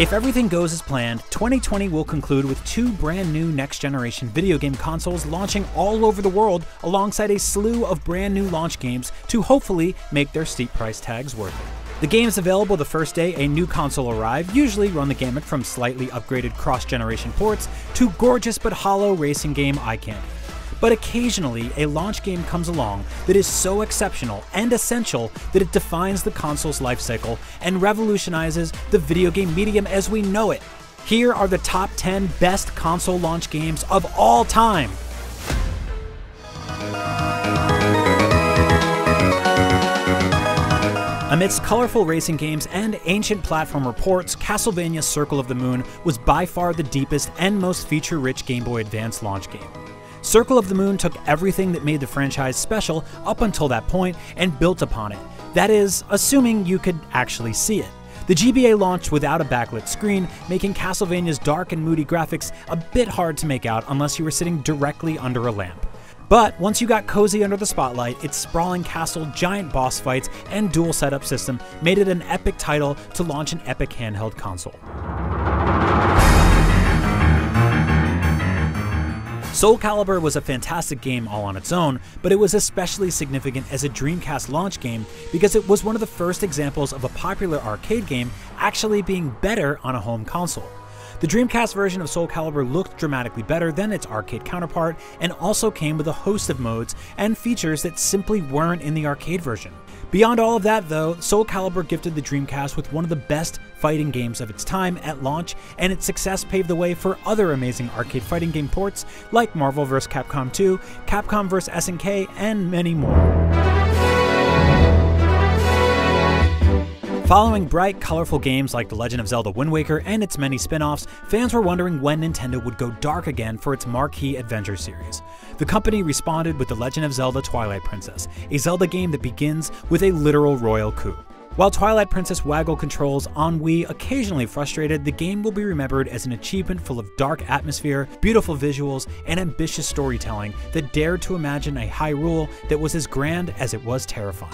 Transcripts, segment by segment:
If everything goes as planned, 2020 will conclude with 2 brand new next-generation video game consoles launching all over the world alongside a slew of brand new launch games to hopefully make their steep price tags worth it. The games available the first day a new console arrive usually run the gamut from slightly upgraded cross-generation ports to gorgeous but hollow racing game eye candy. But occasionally, a launch game comes along that is so exceptional and essential that it defines the console's lifecycle and revolutionizes the video game medium as we know it. Here are the top 10 best console launch games of all time. Amidst colorful racing games and ancient platformer ports, Castlevania Circle of the Moon was by far the deepest and most feature-rich Game Boy Advance launch game. Circle of the Moon took everything that made the franchise special up until that point and built upon it. That is, assuming you could actually see it. The GBA launched without a backlit screen, making Castlevania's dark and moody graphics a bit hard to make out unless you were sitting directly under a lamp. But once you got cozy under the spotlight, its sprawling castle, giant boss fights, and dual setup system made it an epic title to launch an epic handheld console. Soulcalibur was a fantastic game all on its own, but it was especially significant as a Dreamcast launch game because it was one of the first examples of a popular arcade game actually being better on a home console. The Dreamcast version of Soulcalibur looked dramatically better than its arcade counterpart and also came with a host of modes and features that simply weren't in the arcade version. Beyond all of that though, Soulcalibur gifted the Dreamcast with one of the best fighting games of its time at launch, and its success paved the way for other amazing arcade fighting game ports like Marvel vs. Capcom 2, Capcom vs. SNK, and many more. Following bright, colorful games like The Legend of Zelda Wind Waker and its many spin-offs, fans were wondering when Nintendo would go dark again for its marquee adventure series. The company responded with The Legend of Zelda Twilight Princess, a Zelda game that begins with a literal royal coup. While Twilight Princess waggle controls on Wii occasionally frustrated, the game will be remembered as an achievement full of dark atmosphere, beautiful visuals, and ambitious storytelling that dared to imagine a Hyrule that was as grand as it was terrifying.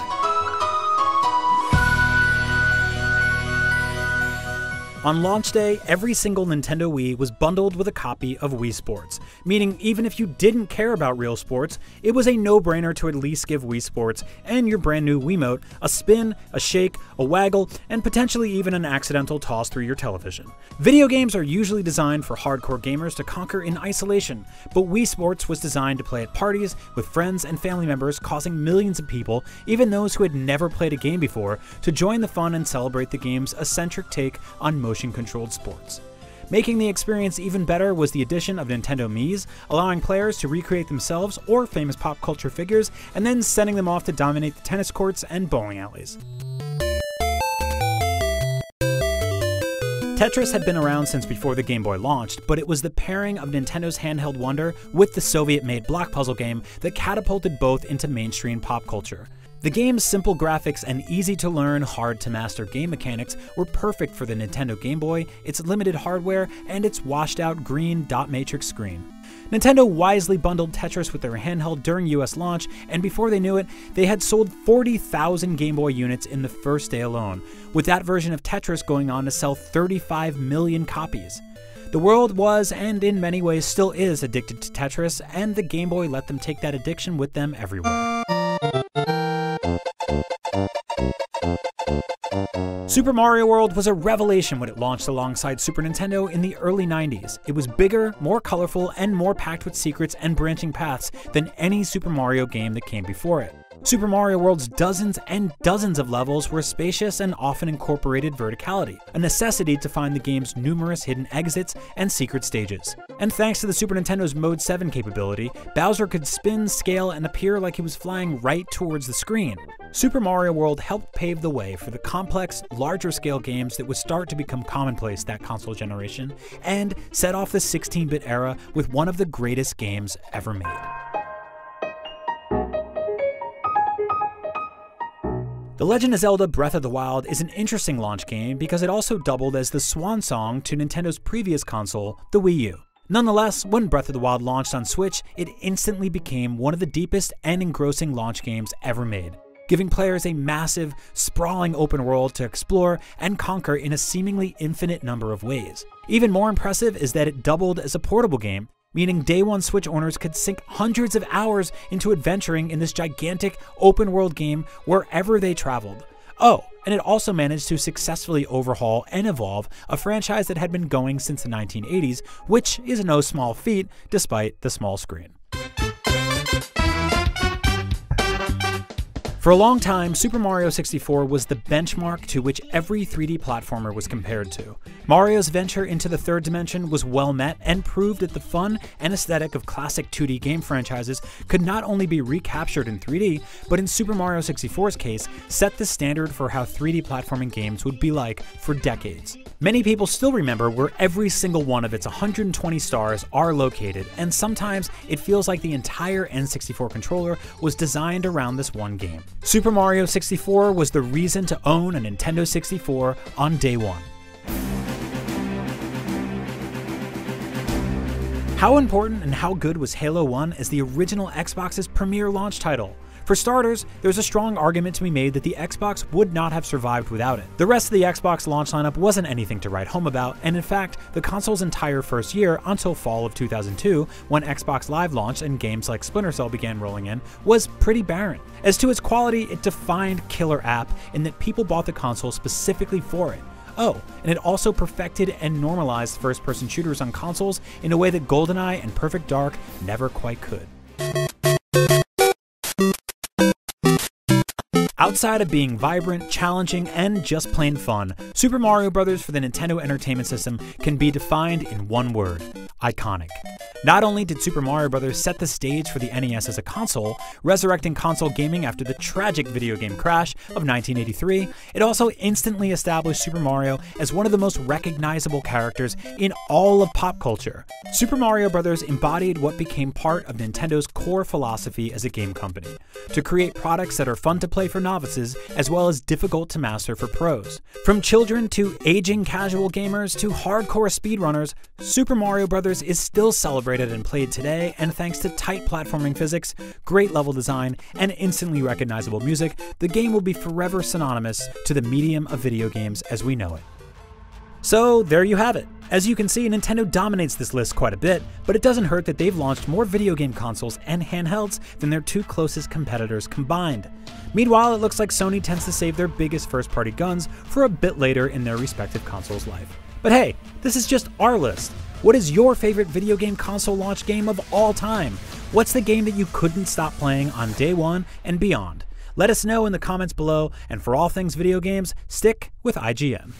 On launch day, every single Nintendo Wii was bundled with a copy of Wii Sports, meaning even if you didn't care about real sports, it was a no-brainer to at least give Wii Sports and your brand new Wiimote a spin, a shake, a waggle, and potentially even an accidental toss through your television. Video games are usually designed for hardcore gamers to conquer in isolation, but Wii Sports was designed to play at parties with friends and family members, causing millions of people, even those who had never played a game before, to join the fun and celebrate the game's eccentric take on motion-controlled sports. Making the experience even better was the addition of Nintendo Miis, allowing players to recreate themselves or famous pop culture figures, and then sending them off to dominate the tennis courts and bowling alleys. Tetris had been around since before the Game Boy launched, but it was the pairing of Nintendo's handheld wonder with the Soviet-made block puzzle game that catapulted both into mainstream pop culture. The game's simple graphics and easy-to-learn, hard-to-master game mechanics were perfect for the Nintendo Game Boy, its limited hardware, and its washed-out green dot matrix screen. Nintendo wisely bundled Tetris with their handheld during US launch, and before they knew it, they had sold 40,000 Game Boy units in the first day alone, with that version of Tetris going on to sell 35 million copies. The world was, and in many ways still is, addicted to Tetris, and the Game Boy let them take that addiction with them everywhere. Super Mario World was a revelation when it launched alongside Super Nintendo in the early 90s. It was bigger, more colorful, and more packed with secrets and branching paths than any Super Mario game that came before it. Super Mario World's dozens and dozens of levels were spacious and often incorporated verticality, a necessity to find the game's numerous hidden exits and secret stages. And thanks to the Super Nintendo's Mode 7 capability, Bowser could spin, scale, and appear like he was flying right towards the screen. Super Mario World helped pave the way for the complex, larger-scale games that would start to become commonplace that console generation, and set off the 16-bit era with one of the greatest games ever made. The Legend of Zelda Breath of the Wild is an interesting launch game because it also doubled as the swan song to Nintendo's previous console, the Wii U. Nonetheless, when Breath of the Wild launched on Switch, it instantly became one of the deepest and engrossing launch games ever made. giving players a massive, sprawling open world to explore and conquer in a seemingly infinite number of ways. Even more impressive is that it doubled as a portable game, meaning day one Switch owners could sink hundreds of hours into adventuring in this gigantic open world game wherever they traveled. Oh, and it also managed to successfully overhaul and evolve a franchise that had been going since the 1980s, which is no small feat despite the small screen. For a long time, Super Mario 64 was the benchmark to which every 3D platformer was compared to. Mario's venture into the third dimension was well met and proved that the fun and aesthetic of classic 2D game franchises could not only be recaptured in 3D, but in Super Mario 64's case, set the standard for how 3D platforming games would be like for decades. Many people still remember where every single one of its 120 stars are located, and sometimes it feels like the entire N64 controller was designed around this one game. Super Mario 64 was the reason to own a Nintendo 64 on day one. How important and how good was Halo 1 as the original Xbox's premier launch title? For starters, there's a strong argument to be made that the Xbox would not have survived without it. The rest of the Xbox launch lineup wasn't anything to write home about, and in fact, the console's entire first year, until fall of 2002, when Xbox Live launched and games like Splinter Cell began rolling in, was pretty barren. As to its quality, it defined killer app in that people bought the console specifically for it. Oh, and it also perfected and normalized first-person shooters on consoles in a way that GoldenEye and Perfect Dark never quite could. Outside of being vibrant, challenging, and just plain fun, Super Mario Bros. For the Nintendo Entertainment System can be defined in one word: iconic. Not only did Super Mario Bros. Set the stage for the NES as a console, resurrecting console gaming after the tragic video game crash of 1983, it also instantly established Super Mario as one of the most recognizable characters in all of pop culture. Super Mario Bros. Embodied what became part of Nintendo's core philosophy as a game company: to create products that are fun to play for novices as well as difficult to master for pros. From children to aging casual gamers to hardcore speedrunners, Super Mario Bros. Is still celebrated and played today, and thanks to tight platforming physics, great level design, and instantly recognizable music, the game will be forever synonymous to the medium of video games as we know it. So there you have it. As you can see, Nintendo dominates this list quite a bit, but it doesn't hurt that they've launched more video game consoles and handhelds than their two closest competitors combined. Meanwhile, it looks like Sony tends to save their biggest first-party guns for a bit later in their respective consoles' life. But hey, this is just our list. What is your favorite video game console launch game of all time? What's the game that you couldn't stop playing on day one and beyond? Let us know in the comments below, and for all things video games, stick with IGN.